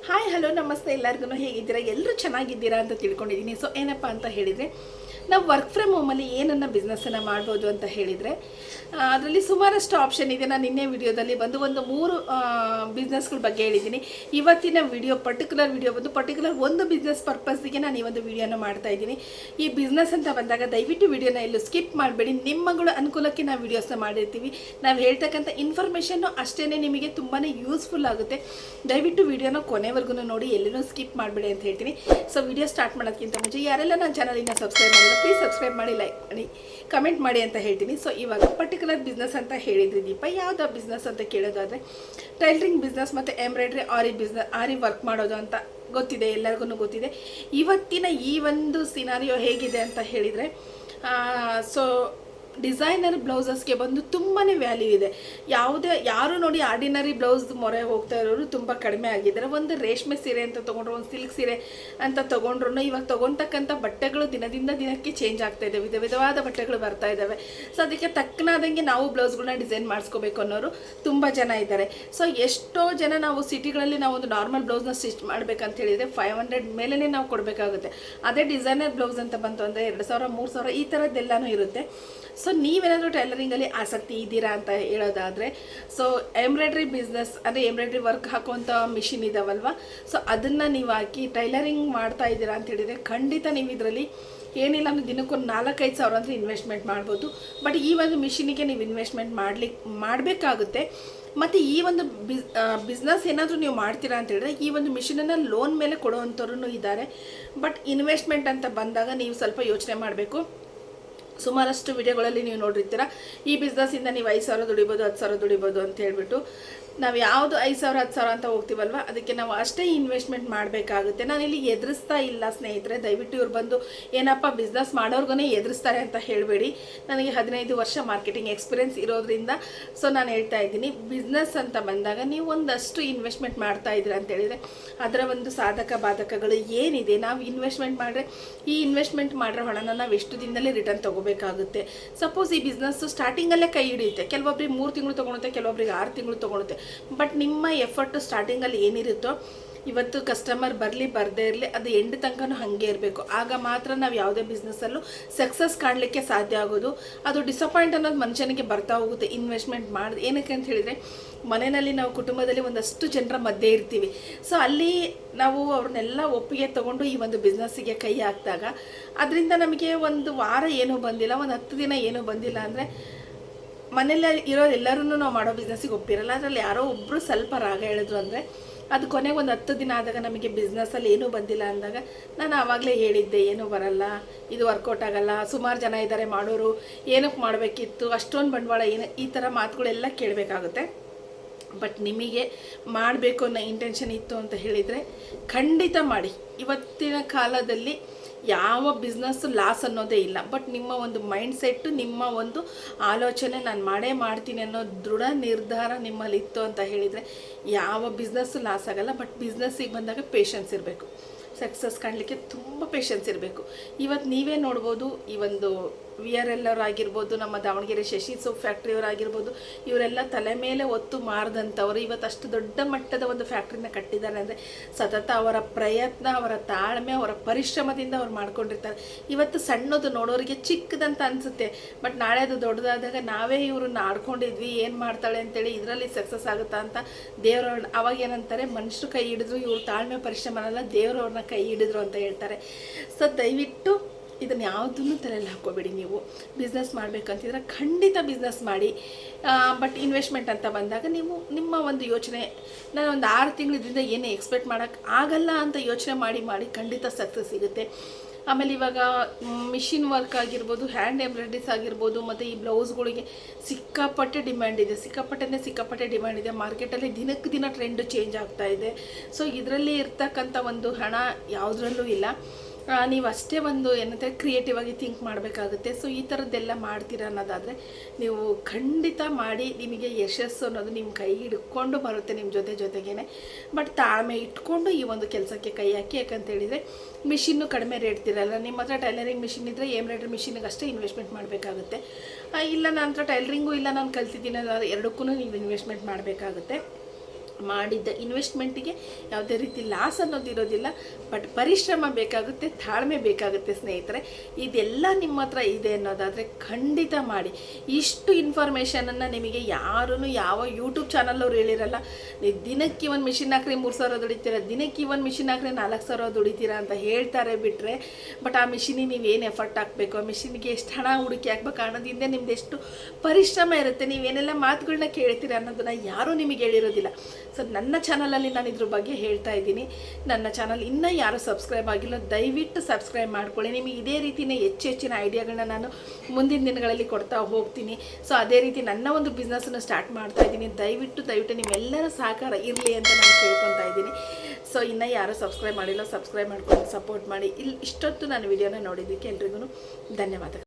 Hi hello ನಮಸ್ತೆ ಎಲ್ಲರಿಗೂ ಹೇಗಿದ್ದೀರಾ ಎಲ್ಲರೂ ಚೆನ್ನಾಗಿದ್ದೀರಾ ಅಂತ ತಿಳ್ಕೊಂಡಿದ್ದೀನಿ. ಸೊ ಏನಪ್ಪ ಅಂತ ಹೇಳಿದರೆ ನಾವು ವರ್ಕ್ ಫ್ರಮ್ ಹೋಮಲ್ಲಿ ಏನನ್ನ ಬಿಸ್ನೆಸ್ಸನ್ನು ಮಾಡ್ಬೋದು ಅಂತ ಹೇಳಿದರೆ ಅದರಲ್ಲಿ ಸುಮಾರಷ್ಟು ಆಪ್ಷನ್ ಇದೆ. ನಾನು ನಿನ್ನೆ ವಿಡಿಯೋದಲ್ಲಿ ಬಂದು ಒಂದು 3 ಬಿಸ್ನೆಸ್ಗಳ ಬಗ್ಗೆ ಹೇಳಿದ್ದೀನಿ. ಇವತ್ತಿನ ವಿಡಿಯೋ ಪರ್ಟಿಕ್ಯುಲರ್ ಒಂದು ಬಿಸ್ನೆಸ್ ಪರ್ಪಸ್ಗೆ ನಾನು ಈ ಒಂದು ವಿಡಿಯೋನ ಮಾಡ್ತಾ ಇದ್ದೀನಿ. ಈ ಬಿಸ್ನೆಸ್ ಅಂತ ಬಂದಾಗ ದಯವಿಟ್ಟು ವಿಡಿಯೋನ ಎಲ್ಲೂ ಸ್ಕಿಪ್ ಮಾಡಬೇಡಿ. ನಿಮ್ಮಗಳ ಅನುಕೂಲಕ್ಕೆ ನಾವು ವಿಡಿಯೋಸ್ನ ಮಾಡಿರ್ತೀವಿ. ನಾವು ಹೇಳ್ತಕ್ಕಂಥ ಇನ್ಫಾರ್ಮೇಷನ್ನು ಅಷ್ಟೇ ನಿಮಗೆ ತುಂಬಾ ಯೂಸ್ಫುಲ್ ಆಗುತ್ತೆ. ದಯವಿಟ್ಟು ವಿಡಿಯೋನ ಕೊನೆವರೆಗೂ ನೋಡಿ, ಎಲ್ಲೂ ಸ್ಕಿಪ್ ಮಾಡಬೇಡಿ ಅಂತ ಹೇಳ್ತೀನಿ. ಸೊ ವಿಡಿಯೋ ಸ್ಟಾರ್ಟ್ ಮಾಡೋದಕ್ಕಿಂತ ಮುಂಚೆ ಯಾರೆಲ್ಲ ನನ್ನ ಚಾನಲಿನ ಸಬ್ಸ್ಕ್ರೈಬ್ ಮಾಡಿಲ್ಲ ಪ್ಲೀಸ್ ಸಬ್ಸ್ಕ್ರೈಬ್ ಮಾಡಿ, ಲೈಕ್ ಮಾಡಿ, ಕಮೆಂಟ್ ಮಾಡಿ ಅಂತ ಹೇಳ್ತೀನಿ. ಸೊ ಇವಾಗ ಪರ್ಟಿಕ್ಯುಲರ್ ಬಿಸ್ನೆಸ್ ಅಂತ ಹೇಳಿದ್ರಿ ದೀಪ, ಯಾವುದೋ ಬಿಸ್ನೆಸ್ ಅಂತ ಕೇಳೋದಾದರೆ ಟೈಲರಿಂಗ್ ಬಿಸ್ನೆಸ್ ಮತ್ತು ಎಂಬ್ರಾಯ್ಡ್ರಿ ಆರಿ ವರ್ಕ್ ಮಾಡೋದು ಅಂತ ಗೊತ್ತಿದೆ, ಎಲ್ಲರಿಗೂ ಗೊತ್ತಿದೆ. ಇವತ್ತಿನ ಈ ಒಂದು ಸಿನಾರಿಯೋ ಹೇಗಿದೆ ಅಂತ ಹೇಳಿದರೆ ಸೊ ಡಿಸೈನರ್ ಬ್ಲೌಸಸ್ಗೆ ಬಂದು ತುಂಬಾ ವ್ಯಾಲ್ಯೂ ಇದೆ. ಯಾರು ನೋಡಿ ಆರ್ಡಿನರಿ ಬ್ಲೌಸ್ ಮೊರೆ ಹೋಗ್ತಾ ಇರೋರು ತುಂಬ ಕಡಿಮೆ ಆಗಿದ್ದಾರೆ. ಒಂದು ರೇಷ್ಮೆ ಸೀರೆ ಅಂತ ತೊಗೊಂಡ್ರು, ಒಂದು ಸಿಲ್ಕ್ ಸೀರೆ ಅಂತ ತೊಗೊಂಡ್ರು ಇವಾಗ ತೊಗೊತಕ್ಕಂಥ ಬಟ್ಟೆಗಳು ದಿನದಿಂದ ದಿನಕ್ಕೆ ಚೇಂಜ್ ಆಗ್ತಾ ಇದೆ, ವಿಧವಾದ ಬಟ್ಟೆಗಳು ಬರ್ತಾ ಇದ್ದಾವೆ. ಸೊ ಅದಕ್ಕೆ ತಕ್ಕನಾದಂಗೆ ನಾವು ಬ್ಲೌಸ್ಗಳನ್ನ ಡಿಸೈನ್ ಮಾಡಿಸ್ಕೋಬೇಕು ಅನ್ನೋರು ತುಂಬ ಜನ ಇದ್ದಾರೆ. ಸೊ ಎಷ್ಟೋ ಜನ ನಾವು ಸಿಟಿಗಳಲ್ಲಿ ನಾವು ಒಂದು ನಾರ್ಮಲ್ ಬ್ಲೌಸ್ನ ಸ್ಟಿಚ್ ಮಾಡಬೇಕಂತ ಹೇಳಿದರೆ 500 ಮೇಲೇ ನಾವು ಕೊಡಬೇಕಾಗುತ್ತೆ. ಅದೇ ಡಿಸೈನರ್ ಬ್ಲೌಸ್ ಅಂತ ಬಂತು ಅಂದರೆ 2000 3000 ಈ ಥರದ್ದೆಲ್ಲನೂ ಇರುತ್ತೆ. ಸೊ ನೀವೇನಾದರೂ ಟೈಲರಿಂಗಲ್ಲಿ ಆಸಕ್ತಿ ಇದ್ದೀರಾ ಅಂತ ಹೇಳೋದಾದರೆ ಸೊ ಎಂಬ್ರಾಯ್ಡ್ರಿ ಬಿಸ್ನೆಸ್ ಅಂದರೆ ಎಂಬ್ರಾಯ್ಡ್ರಿ ವರ್ಕ್ ಹಾಕುವಂಥ ಮಿಷಿನ್ ಇದಾವಲ್ವ, ಸೊ ಅದನ್ನು ನೀವು ಹಾಕಿ ಟೈಲರಿಂಗ್ ಮಾಡ್ತಾ ಇದ್ದೀರಾ ಅಂತ ಹೇಳಿದರೆ ಖಂಡಿತ ನೀವು ಇದರಲ್ಲಿ ಏನಿಲ್ಲ ಅಂದರೆ ದಿನಕ್ಕೊಂದು 4-5 ಸಾವಿರ ಅಂದರೆ ಇನ್ವೆಸ್ಟ್ಮೆಂಟ್ ಮಾಡ್ಬೋದು. ಬಟ್ ಈ ಒಂದು ಮಿಷಿನಿಗೆ ನೀವು ಇನ್ವೆಸ್ಟ್ಮೆಂಟ್ ಮಾಡಬೇಕಾಗುತ್ತೆ. ಮತ್ತು ಈ ಒಂದು ಬಿಸ್ನೆಸ್ ಏನಾದರೂ ನೀವು ಮಾಡ್ತೀರಾ ಅಂತ ಹೇಳಿದ್ರೆ ಈ ಒಂದು ಮಿಷಿನನ್ನು ಲೋನ್ ಮೇಲೆ ಕೊಡುವಂಥವ್ರೂ ಇದ್ದಾರೆ. ಬಟ್ ಇನ್ವೆಸ್ಟ್ಮೆಂಟ್ ಅಂತ ಬಂದಾಗ ನೀವು ಸ್ವಲ್ಪ ಯೋಚನೆ ಮಾಡಬೇಕು. ಸುಮಾರಷ್ಟು ವಿಡಿಯೋಗಳಲ್ಲಿ ನೀವು ನೋಡಿರ್ತೀರ, ಈ ಬಿಸ್ನೆಸ್ಸಿಂದ ನೀವು 5,000 ದುಡಿಬೋದು, 10,000 ದುಡಿಬೋದು ಅಂತ ಹೇಳ್ಬಿಟ್ಟು. ನಾವು ಯಾವುದು 5,000 10,000 ಅಂತ ಹೋಗ್ತೀವಲ್ವ ಅದಕ್ಕೆ ನಾವು ಅಷ್ಟೇ ಇನ್ವೆಸ್ಟ್ಮೆಂಟ್ ಮಾಡಬೇಕಾಗುತ್ತೆ. ನಾನಿಲ್ಲಿ ಎದುರಿಸ್ತಾ ಇಲ್ಲ ಸ್ನೇಹಿತರೆ, ದಯವಿಟ್ಟು ಇವ್ರು ಬಂದು ಏನಪ್ಪ ಬಿಸ್ನೆಸ್ ಮಾಡೋರ್ಗು ಎದುರಿಸ್ತಾರೆ ಅಂತ ಹೇಳಬೇಡಿ. ನನಗೆ 15 ವರ್ಷ ಮಾರ್ಕೆಟಿಂಗ್ ಎಕ್ಸ್ಪೀರಿಯೆನ್ಸ್ ಇರೋದ್ರಿಂದ ಸೊ ನಾನು ಹೇಳ್ತಾ ಇದ್ದೀನಿ, ಬಿಸ್ನೆಸ್ ಅಂತ ಬಂದಾಗ ನೀವು ಒಂದಷ್ಟು ಇನ್ವೆಸ್ಟ್ಮೆಂಟ್ ಮಾಡ್ತಾ ಇದ್ದೀರಾ ಅಂತ ಹೇಳಿದರೆ ಅದರ ಒಂದು ಸಾಧಕ ಬಾಧಕಗಳು ಏನಿದೆ. ನಾವು ಇನ್ವೆಸ್ಟ್ಮೆಂಟ್ ಮಾಡಿದ್ರೆ ಈ ಇನ್ವೆಸ್ಟ್ಮೆಂಟ್ ಮಾಡಿರೋ ಹಣನ ನಾವು ಎಷ್ಟು ದಿನದಲ್ಲಿ ರಿಟರ್ನ್ ತೊಗೋಬೇಕಾಗುತ್ತೆ. ಸಪೋಸ್ ಈ ಬಿಸ್ನೆಸ್ಸು ಸ್ಟಾರ್ಟಿಂಗಲ್ಲೇ ಕೈ ಹಿಡಿಯುತ್ತೆ, ಕೆಲವೊಬ್ರಿಗೆ 3 ತಿಂಗಳು ತೊಗೊಳುತ್ತೆ, ಕೆಲವೊಬ್ರಿಗೆ 6 ತಿಂಗಳು ತೊಗೊಳುತ್ತೆ. ಬಟ್ ನಿಮ್ಮ ಎಫರ್ಟು ಸ್ಟಾರ್ಟಿಂಗಲ್ಲಿ ಏನಿರುತ್ತೋ ಇವತ್ತು ಕಸ್ಟಮರ್ ಬರಲಿ ಬರದೇ ಇರಲಿ ಅದು ಎಂಡ್ ತನಕನೂ ಹಾಗೆ ಇರಬೇಕು. ಆಗ ಮಾತ್ರ ನಾವು ಯಾವುದೇ ಬಿಸ್ನೆಸ್ಸಲ್ಲೂ ಸಕ್ಸಸ್ ಕಾಣಲಿಕ್ಕೆ ಸಾಧ್ಯ ಆಗೋದು. ಅದು ಡಿಸಪಾಯಿಂಟ್ ಅನ್ನೋದು ಮನುಷ್ಯನಿಗೆ ಬರ್ತಾ ಹೋಗುತ್ತೆ ಇನ್ವೆಸ್ಟ್ಮೆಂಟ್ ಮಾಡಿ. ಏನಕ್ಕೆ ಅಂತ ಹೇಳಿದರೆ ಮನೆಯಲ್ಲಿ ನಾವು ಕುಟುಂಬದಲ್ಲಿ ಒಂದಷ್ಟು ಜನರ ಮಧ್ಯೆ ಇರ್ತೀವಿ. ಸೊ ಅಲ್ಲಿ ನಾವು ಅವ್ರನ್ನೆಲ್ಲ ಒಪ್ಪಿಗೆ ತೊಗೊಂಡು ಈ ಒಂದು ಬಿಸ್ನೆಸ್ಸಿಗೆ ಕೈ ಹಾಕಿದಾಗ ಅದರಿಂದ ನಮಗೆ ಒಂದು ವಾರ ಏನೂ ಬಂದಿಲ್ಲ, ಒಂದು 10 ದಿನ ಏನೂ ಬಂದಿಲ್ಲ ಅಂದರೆ ಮನೇಲಿ ಇರೋರು ಎಲ್ಲರೂ ನಾವು ಮಾಡೋ ಬಿಸ್ನೆಸ್ಸಿಗೆ ಒಪ್ಪಿರಲ್ಲ. ಅದರಲ್ಲಿ ಯಾರೋ ಒಬ್ಬರು ಸ್ವಲ್ಪ ರಾಗ ಹೇಳಿದ್ರು ಅಂದರೆ ಅದು ಕೊನೆಗೆ ಒಂದು 10 ದಿನ ಆದಾಗ ನಮಗೆ ಬಿಸ್ನೆಸ್ಸಲ್ಲಿ ಏನೂ ಬಂದಿಲ್ಲ ಅಂದಾಗ ನಾನು ಆವಾಗಲೇ ಹೇಳಿದ್ದೆ ಏನೂ ಬರಲ್ಲ, ಇದು ವರ್ಕೌಟ್ ಆಗಲ್ಲ, ಸುಮಾರು ಜನ ಇದ್ದಾರೆ ಮಾಡೋರು, ಏನಕ್ಕೆ ಮಾಡಬೇಕಿತ್ತು, ಅಷ್ಟೊಂದು ಬಂಡವಾಳ ಏನು, ಈ ಥರ ಮಾತುಗಳೆಲ್ಲ ಕೇಳಬೇಕಾಗುತ್ತೆ. ಬಟ್ ನಿಮಗೆ ಮಾಡಬೇಕು ಅನ್ನೋ ಇಂಟೆನ್ಷನ್ ಇತ್ತು ಅಂತ ಹೇಳಿದರೆ ಖಂಡಿತ ಮಾಡಿ. ಇವತ್ತಿನ ಕಾಲದಲ್ಲಿ ಯಾವ ಬಿಸ್ನೆಸ್ಸು ಲಾಸ್ ಅನ್ನೋದೇ ಇಲ್ಲ. ಬಟ್ ನಿಮ್ಮ ಒಂದು ಮೈಂಡ್ ಸೆಟ್ಟು, ನಿಮ್ಮ ಒಂದು ಆಲೋಚನೆ ನಾನು ಮಾಡೇ ಮಾಡ್ತೀನಿ ಅನ್ನೋ ದೃಢ ನಿರ್ಧಾರ ನಿಮ್ಮಲ್ಲಿ ಇತ್ತು ಅಂತ ಹೇಳಿದರೆ ಯಾವ ಬಿಸ್ನೆಸ್ಸು ಲಾಸ್ ಆಗಲ್ಲ. ಬಟ್ ಬಿಸ್ನೆಸ್ಸಿಗೆ ಬಂದಾಗ ಪೇಷನ್ಸ್ ಇರಬೇಕು, ಸಕ್ಸಸ್ ಕಾಣಲಿಕ್ಕೆ ತುಂಬ ಪೇಷನ್ಸ್ ಇರಬೇಕು. ಇವತ್ತು ನೀವೇ ನೋಡ್ಬೋದು, ಈ ಒಂದು VRL ಆಗಿರ್ಬೋದು, ನಮ್ಮ ದಾವಣಗೆರೆ ಶಶಿ ಸೋಪ್ ಫ್ಯಾಕ್ಟ್ರಿಯವರಾಗಿರ್ಬೋದು, ಇವರೆಲ್ಲ ತಲೆ ಮೇಲೆ ಒತ್ತು ಮಾರದಂಥವ್ರು ಇವತ್ತು ಅಷ್ಟು ದೊಡ್ಡ ಮಟ್ಟದ ಒಂದು ಫ್ಯಾಕ್ಟ್ರಿನ ಕಟ್ಟಿದ್ದಾರೆ ಅಂದರೆ ಸತತ ಅವರ ಪ್ರಯತ್ನ, ಅವರ ತಾಳ್ಮೆ, ಅವರ ಪರಿಶ್ರಮದಿಂದ ಅವ್ರು ಮಾಡ್ಕೊಂಡಿರ್ತಾರೆ. ಇವತ್ತು ಸಣ್ಣದು ನೋಡೋರಿಗೆ ಚಿಕ್ಕದಂತ ಅನಿಸುತ್ತೆ, ಬಟ್ ನಾಳೆ ಅದು ದೊಡ್ಡದಾದಾಗ ನಾವೇ ಇವ್ರನ್ನ ಆಡ್ಕೊಂಡಿದ್ವಿ, ಏನು ಮಾಡ್ತಾಳೆ ಅಂತೇಳಿ ಇದರಲ್ಲಿ ಸಕ್ಸಸ್ ಆಗುತ್ತಾ ಅಂತ ದೇವ್ರವ್ರನ್ನ ಅವಾಗ ಏನಂತಾರೆ, ಮನುಷ್ಯರು ಕೈ ಹಿಡಿದ್ರು, ಇವ್ರು ತಾಳ್ಮೆ ಪರಿಶ್ರಮನೆಲ್ಲ ದೇವ್ರವ್ರನ್ನ ಕೈ ಹಿಡಿದ್ರು ಅಂತ ಹೇಳ್ತಾರೆ. ಸೊ ದಯವಿಟ್ಟು ಇದನ್ನು ಯಾವುದನ್ನು ತಲೆಯಲ್ಲಿ ಹಾಕೋಬೇಡಿ. ನೀವು ಬಿಸ್ನೆಸ್ ಮಾಡಬೇಕಂತಿದ್ರೆ ಖಂಡಿತ ಬಿಸ್ನೆಸ್ ಮಾಡಿ. ಬಟ್ ಇನ್ವೆಸ್ಟ್ಮೆಂಟ್ ಅಂತ ಬಂದಾಗ ನೀವು ನಿಮ್ಮ ಒಂದು ಯೋಚನೆ, ನಾನು ಒಂದು 6 ತಿಂಗಳಿಂದ ಏನೇ ಎಕ್ಸ್ಪೆಕ್ಟ್ ಮಾಡೋಕ್ಕೆ ಆಗಲ್ಲ ಅಂತ ಯೋಚನೆ ಮಾಡಿ ಖಂಡಿತ ಸಕ್ಸಸ್ ಸಿಗುತ್ತೆ. ಆಮೇಲೆ ಇವಾಗ ಮಿಷಿನ್ ವರ್ಕ್ ಆಗಿರ್ಬೋದು, ಹ್ಯಾಂಡ್ ಎಂಬ್ರಾಯ್ಡ್ರೀಸ್ ಆಗಿರ್ಬೋದು, ಮತ್ತು ಈ ಬ್ಲೌಸ್ಗಳಿಗೆ ಸಿಕ್ಕಾಪಟ್ಟೆ ಡಿಮ್ಯಾಂಡ್ ಇದೆ, ಸಿಕ್ಕಾಪಟ್ಟೆ ಡಿಮ್ಯಾಂಡ್ ಇದೆ. ಮಾರ್ಕೆಟಲ್ಲಿ ದಿನಕ್ಕೆ ದಿನ ಟ್ರೆಂಡು ಚೇಂಜ್ ಆಗ್ತಾ ಇದೆ. ಸೊ ಇದರಲ್ಲಿ ಇರ್ತಕ್ಕಂಥ ಒಂದು ಹಣ ಯಾವುದರಲ್ಲೂ ಇಲ್ಲ. ನೀವು ಅಷ್ಟೇ ಒಂದು ಏನಂದರೆ ಕ್ರಿಯೇಟಿವ್ ಆಗಿ ಥಿಂಕ್ ಮಾಡಬೇಕಾಗುತ್ತೆ. ಸೊ ಈ ಥರದ್ದೆಲ್ಲ ಮಾಡ್ತೀರಾ ಅನ್ನೋದಾದರೆ ನೀವು ಖಂಡಿತ ಮಾಡಿ, ನಿಮಗೆ ಯಶಸ್ಸು ಅನ್ನೋದು ನಿಮ್ಮ ಕೈ ಹಿಡ್ಕೊಂಡು ಬರುತ್ತೆ ನಿಮ್ಮ ಜೊತೆಗೇ. ಬಟ್ ತಾಳ್ಮೆ ಇಟ್ಕೊಂಡು ಈ ಒಂದು ಕೆಲಸಕ್ಕೆ ಕೈ ಹಾಕಿ. ಯಾಕಂತೇಳಿದರೆ ಮಿಷಿನ್ನು ಕಡಿಮೆ ರೇಟ್ ಇರಲ್ಲ. ನಿಮ್ಮ ಹತ್ರ ಟೈಲರಿಂಗ್ ಮಿಷಿನ್ ಇದ್ದರೆ ಎಂಬ್ರಾಯ್ಡ್ರಿ ಮಿಷಿನಿಗೆ ಅಷ್ಟೇ ಇನ್ವೆಸ್ಟ್ಮೆಂಟ್ ಮಾಡಬೇಕಾಗುತ್ತೆ. ಇಲ್ಲ ನನ್ನ ಹತ್ರ ಟೈಲರಿಂಗು ಇಲ್ಲ, ನಾನು ಕಲ್ತಿದ್ದೀನಿ ಅನ್ನೋದು ಎರಡಕ್ಕೂ ನೀವು ಇನ್ವೆಸ್ಟ್ಮೆಂಟ್ ಮಾಡಬೇಕಾಗುತ್ತೆ. ಮಾಡಿದ್ದ ಇನ್ವೆಸ್ಟ್ಮೆಂಟಿಗೆ ಯಾವುದೇ ರೀತಿ ಲಾಸ್ ಅನ್ನೋದಿರೋದಿಲ್ಲ. ಬಟ್ ಪರಿಶ್ರಮ ಬೇಕಾಗುತ್ತೆ, ತಾಳ್ಮೆ ಬೇಕಾಗುತ್ತೆ ಸ್ನೇಹಿತರೆ. ಇದೆಲ್ಲ ನಿಮ್ಮ ಹತ್ರ ಇದೆ ಅನ್ನೋದಾದರೆ ಖಂಡಿತ ಮಾಡಿ. ಇಷ್ಟು ಇನ್ಫಾರ್ಮೇಷನನ್ನು ನಿಮಗೆ ಯಾರೂ ಯಾವ ಯೂಟ್ಯೂಬ್ ಚಾನಲ್ ಹೇಳಿರಲ್ಲ. ನೀವು ದಿನಕ್ಕೆ ಒಂದು ಮಿಷಿನ್ ಹಾಕ್ರಿ 3,000 ದುಡಿತೀರ, ದಿನಕ್ಕೆ ಒಂದು ಮಿಷಿನ್ ಹಾಕ್ರಿ 4,000 ದುಡಿತೀರಾ ಅಂತ ಹೇಳ್ತಾರೆ ಬಿಟ್ಟರೆ, ಬಟ್ ಆ ಮಿಷಿನಿಗೆ ನೀವೇನು ಎಫರ್ಟ್ ಹಾಕಬೇಕು, ಆ ಮಿಷಿನ್ಗೆ ಎಷ್ಟು ಹಣ ಹುಡುಕಿ ಹಾಕ್ಬೇಕು ಅನ್ನೋದ್ರಿಂದ ನಿಮ್ದು ಎಷ್ಟು ಪರಿಶ್ರಮ ಇರುತ್ತೆ, ನೀವೇನೆಲ್ಲ ಮಾತುಗಳನ್ನ ಕೇಳ್ತೀರ ಅನ್ನೋದನ್ನು ಯಾರೂ ನಿಮಗೆ ಹೇಳಿರೋದಿಲ್ಲ. ಸೊ ನನ್ನ ಚಾನಲಲ್ಲಿ ನಾನು ಇದ್ರ ಬಗ್ಗೆ ಹೇಳ್ತಾ ಇದ್ದೀನಿ. ನನ್ನ ಚಾನಲ್ ಇನ್ನೂ ಯಾರು ಸಬ್ಸ್ಕ್ರೈಬ್ ಆಗಿಲ್ಲ, ದಯವಿಟ್ಟು ಸಬ್ಸ್ಕ್ರೈಬ್ ಮಾಡ್ಕೊಳ್ಳಿ. ನಿಮಗೆ ಇದೇ ರೀತಿಯೇ ಹೆಚ್ಚಿನ ಐಡಿಯಾಗಳನ್ನ ನಾನು ಮುಂದಿನ ದಿನಗಳಲ್ಲಿ ಕೊಡ್ತಾ ಹೋಗ್ತೀನಿ. ಸೊ ಅದೇ ರೀತಿ ನನ್ನ ಒಂದು ಬಿಸ್ನೆಸ್ಸನ್ನು ಸ್ಟಾರ್ಟ್ ಮಾಡ್ತಾ ಇದ್ದೀನಿ. ದಯವಿಟ್ಟು ನಿಮ್ಮೆಲ್ಲರ ಸಹಕಾರ ಇರಲಿ ಅಂತ ನಾನು ಕೇಳ್ಕೊತಾ ಇದ್ದೀನಿ. ಸೊ ಇನ್ನೂ ಯಾರು ಸಬ್ಸ್ಕ್ರೈಬ್ ಮಾಡಿಲ್ಲ, ಸಬ್ಸ್ಕ್ರೈಬ್ ಮಾಡ್ಕೊಂಡು ಸಪೋರ್ಟ್ ಮಾಡಿ. ಇಷ್ಟೊತ್ತು ನಾನು ವಿಡಿಯೋನ ನೋಡಿದ್ದಕ್ಕೆ ಎಲ್ರಿಗೂ ಧನ್ಯವಾದಗಳು.